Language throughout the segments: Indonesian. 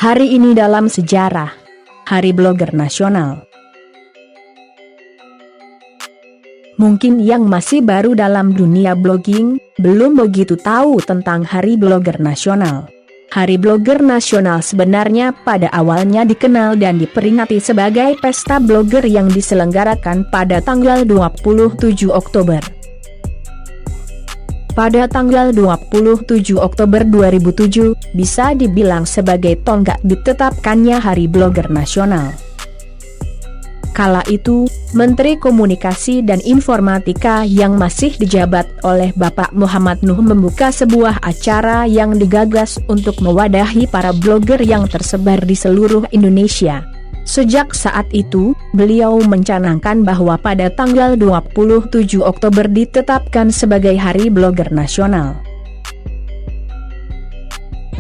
Hari ini dalam sejarah. Hari Blogger Nasional. Mungkin yang masih baru dalam dunia blogging, belum begitu tahu tentang Hari Blogger Nasional. Hari Blogger Nasional sebenarnya pada awalnya dikenal dan diperingati sebagai pesta blogger yang diselenggarakan pada tanggal 27 Oktober. Pada tanggal 27 Oktober 2007, bisa dibilang sebagai tonggak ditetapkannya Hari Blogger Nasional. Kala itu, Menteri Komunikasi dan Informatika yang masih dijabat oleh Bapak Muhammad Nuh membuka sebuah acara yang digagas untuk mewadahi para blogger yang tersebar di seluruh Indonesia. Sejak saat itu, beliau mencanangkan bahwa pada tanggal 27 Oktober ditetapkan sebagai Hari Blogger Nasional.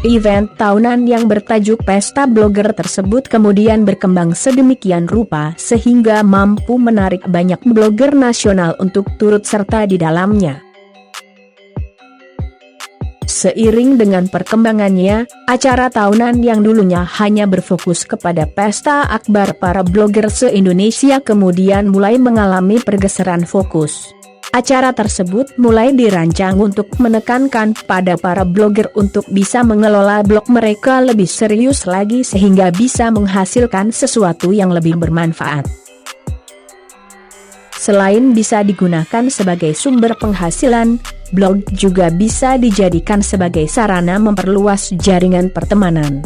Event tahunan yang bertajuk Pesta Blogger tersebut kemudian berkembang sedemikian rupa sehingga mampu menarik banyak blogger nasional untuk turut serta di dalamnya. Seiring dengan perkembangannya, acara tahunan yang dulunya hanya berfokus kepada pesta akbar para blogger se-Indonesia kemudian mulai mengalami pergeseran fokus. Acara tersebut mulai dirancang untuk menekankan pada para blogger untuk bisa mengelola blog mereka lebih serius lagi sehingga bisa menghasilkan sesuatu yang lebih bermanfaat. Selain bisa digunakan sebagai sumber penghasilan, blog juga bisa dijadikan sebagai sarana memperluas jaringan pertemanan.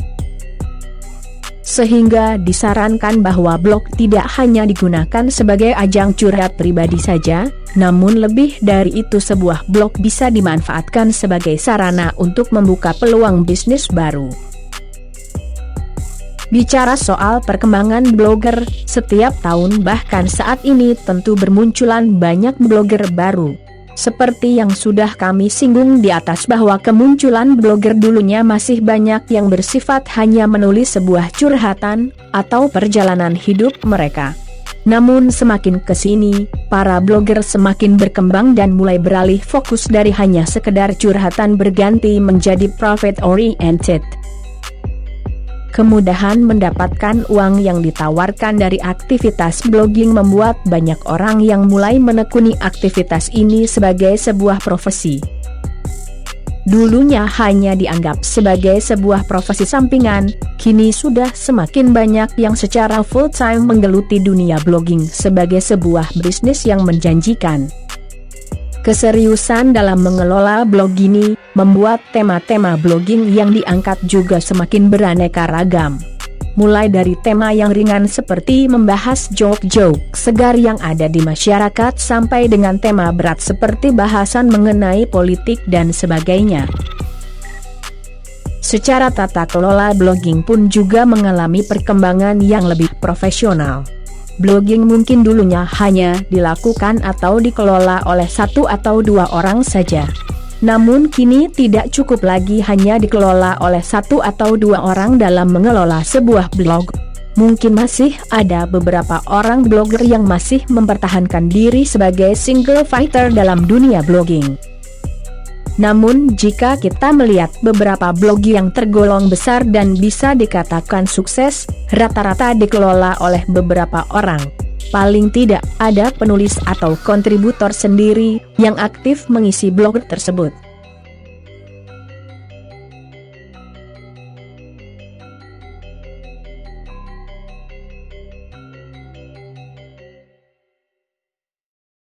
Sehingga disarankan bahwa blog tidak hanya digunakan sebagai ajang curhat pribadi saja, namun lebih dari itu sebuah blog bisa dimanfaatkan sebagai sarana untuk membuka peluang bisnis baru. Bicara soal perkembangan blogger, setiap tahun bahkan saat ini tentu bermunculan banyak blogger baru. Seperti yang sudah kami singgung di atas bahwa kemunculan blogger dulunya masih banyak yang bersifat hanya menulis sebuah curhatan, atau perjalanan hidup mereka. Namun semakin kesini, para blogger semakin berkembang dan mulai beralih fokus dari hanya sekedar curhatan berganti menjadi profit oriented. Kemudahan mendapatkan uang yang ditawarkan dari aktivitas blogging membuat banyak orang yang mulai menekuni aktivitas ini sebagai sebuah profesi. Dulunya hanya dianggap sebagai sebuah profesi sampingan, kini sudah semakin banyak yang secara full-time menggeluti dunia blogging sebagai sebuah bisnis yang menjanjikan. Keseriusan dalam mengelola blog ini membuat tema-tema blogging yang diangkat juga semakin beraneka ragam. Mulai dari tema yang ringan seperti membahas joke-joke segar yang ada di masyarakat sampai dengan tema berat seperti bahasan mengenai politik dan sebagainya. Secara tata kelola blogging pun juga mengalami perkembangan yang lebih profesional. Blogging mungkin dulunya hanya dilakukan atau dikelola oleh satu atau dua orang saja. Namun kini tidak cukup lagi hanya dikelola oleh satu atau dua orang dalam mengelola sebuah blog. Mungkin masih ada beberapa orang blogger yang masih mempertahankan diri sebagai single fighter dalam dunia blogging. Namun jika kita melihat beberapa blog yang tergolong besar dan bisa dikatakan sukses, rata-rata dikelola oleh beberapa orang. Paling tidak ada penulis atau kontributor sendiri yang aktif mengisi blog tersebut.